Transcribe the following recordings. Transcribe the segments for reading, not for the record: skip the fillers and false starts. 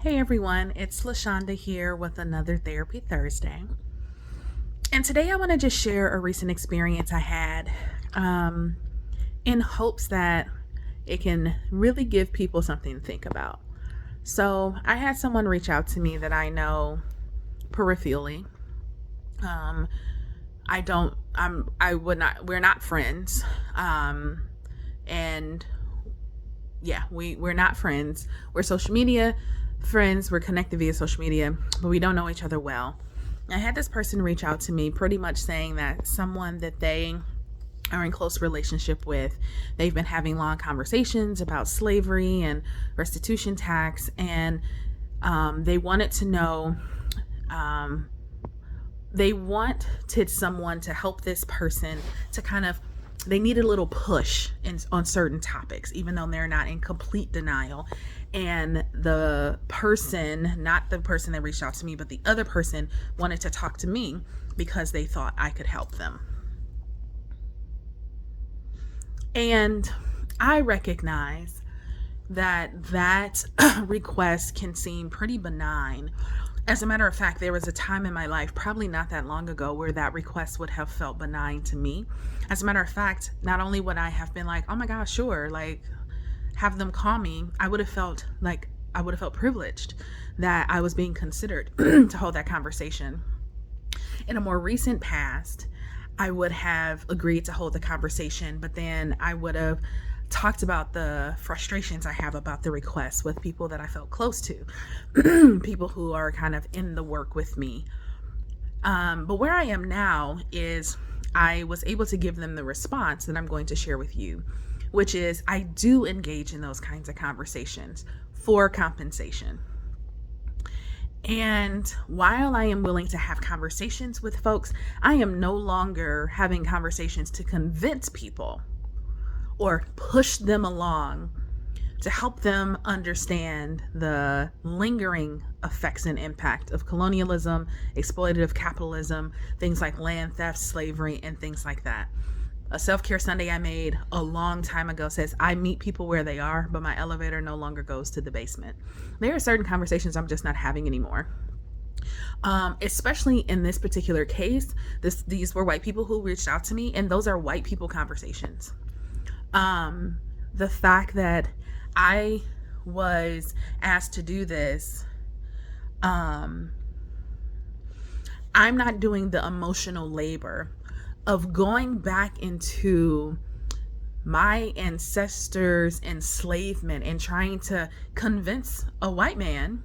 Hey everyone, it's LaShonda here with another Therapy Thursday. And today I want to just share a recent experience I had in hopes that it can really give people something to think about. So I had someone reach out to me that I know peripherally. Um, we're not friends. And yeah, we're not friends. We're social media friends. We're connected via social media, but we don't know each other well. I had this person reach out to me pretty much saying that someone that they are in close relationship with, they've been having long conversations about slavery and restitution tax, and they wanted to know, um, they wanted someone to help this person to kind of, they needed a little push on certain topics, even though they're not in complete denial. And the person, not the person that reached out to me, but the other person wanted to talk to me because they thought I could help them. And I recognize that request can seem pretty benign. As a matter of fact, there was a time in my life, probably not that long ago, where that request would have felt benign to me. As a matter of fact, not only would I have been like, oh my gosh, sure, like have them call me, I would have felt privileged that I was being considered to hold that conversation. In a more recent past, I would have agreed to hold the conversation, but then I would have talked about the frustrations I have about the request with people that I felt close to, people who are kind of in the work with me. But where I am now is I was able to give them the response that I'm going to share with you, which is I do engage in those kinds of conversations for compensation. And while I am willing to have conversations with folks, I am no longer having conversations to convince people or push them along to help them understand the lingering effects and impact of colonialism, exploitative capitalism, things like land theft, slavery, and things like that. A self-care Sunday I made a long time ago says, I meet people where they are, but my elevator no longer goes to the basement. There are certain conversations I'm just not having anymore. Especially in this particular case, these were white people who reached out to me, and those are white people conversations. The fact that I was asked to do this, I'm not doing the emotional labor of going back into my ancestors' enslavement and trying to convince a white man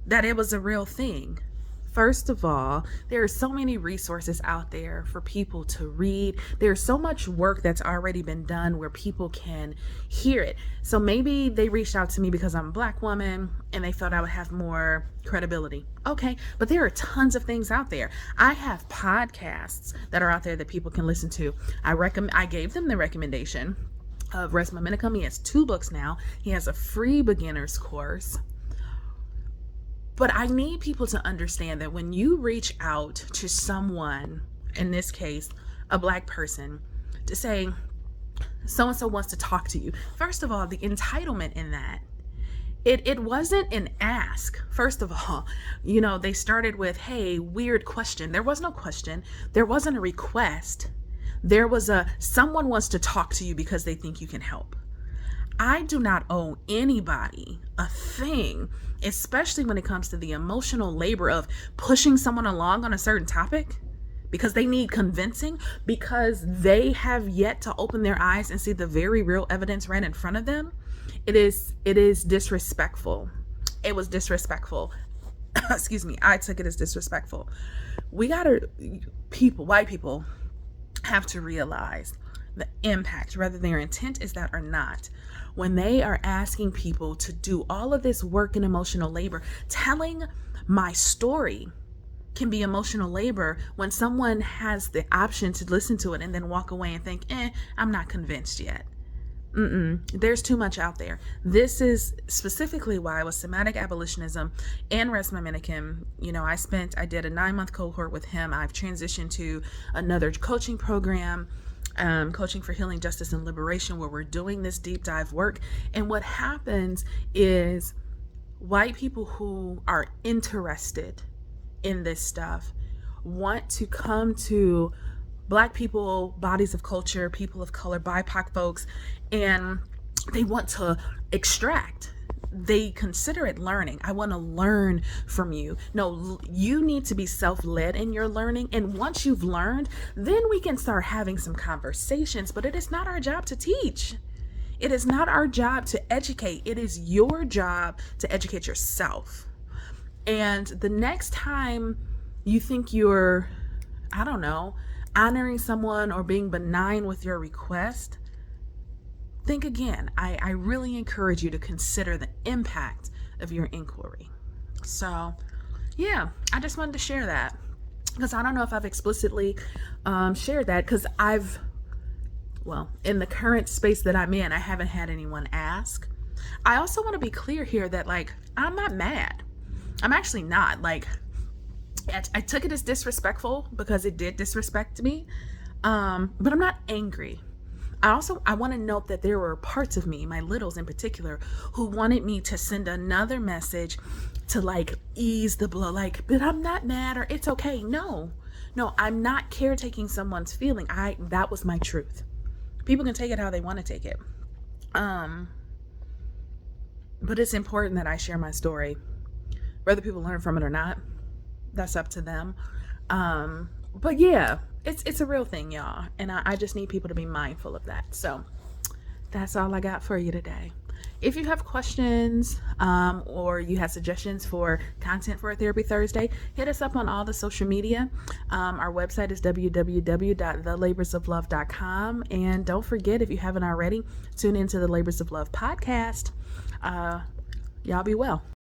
that it was a real thing. First of all, there are so many resources out there for people to read. There's so much work that's already been done where people can hear it. So maybe they reached out to me because I'm a Black woman and they felt I would have more credibility. Okay, but there are tons of things out there. I have podcasts that are out there that people can listen to. I gave them the recommendation of Resma Minicum. He has 2 books now. He has a free beginner's course. But I need people to understand that when you reach out to someone, in this case, a Black person, to say, so-and-so wants to talk to you. First of all, the entitlement in that, it wasn't an ask. First of all, they started with, hey, weird question. There was no question. There wasn't a request. There was someone wants to talk to you because they think you can help. I do not owe anybody a thing, especially when it comes to the emotional labor of pushing someone along on a certain topic because they need convincing, because they have yet to open their eyes and see the very real evidence right in front of them. It is disrespectful. It was disrespectful. Excuse me. I took it as disrespectful. White people have to realize the impact, whether their intent is that or not. When they are asking people to do all of this work and emotional labor, telling my story can be emotional labor when someone has the option to listen to it and then walk away and think, I'm not convinced yet. There's too much out there. This is specifically why with somatic abolitionism and Resma Minicum, I did a 9-month cohort with him. I've transitioned to another coaching program, Coaching for Healing, Justice, and Liberation, where we're doing this deep dive work. And what happens is white people who are interested in this stuff want to come to Black people, bodies of culture, people of color, BIPOC folks, and they want to extract. They consider it learning. I want to learn from you. No, you need to be self-led in your learning. And once you've learned, then we can start having some conversations. But it is not our job to teach. It is not our job to educate. It is your job to educate yourself. And the next time you think you're, I don't know, honoring someone or being benign with your request, think again. I really encourage you to consider the impact of your inquiry. So, yeah, I just wanted to share that because I don't know if I've explicitly shared that because in the current space that I'm in, I haven't had anyone ask. I also want to be clear here that, like, I'm not mad. I'm actually not. Like, I took it as disrespectful because it did disrespect me, but I'm not angry. I want to note that there were parts of me, my littles in particular, who wanted me to send another message to, like, ease the blow, like, but I'm not mad or it's okay. No, I'm not caretaking someone's feeling. That was my truth. People can take it how they want to take it. But it's important that I share my story. Whether people learn from it or not, that's up to them. But yeah, it's a real thing, y'all. And I just need people to be mindful of that. So that's all I got for you today. If you have questions or you have suggestions for content for a Therapy Thursday, hit us up on all the social media. Our website is www.thelaborsoflove.com. And don't forget, if you haven't already, tune into the Labors of Love podcast. Y'all be well.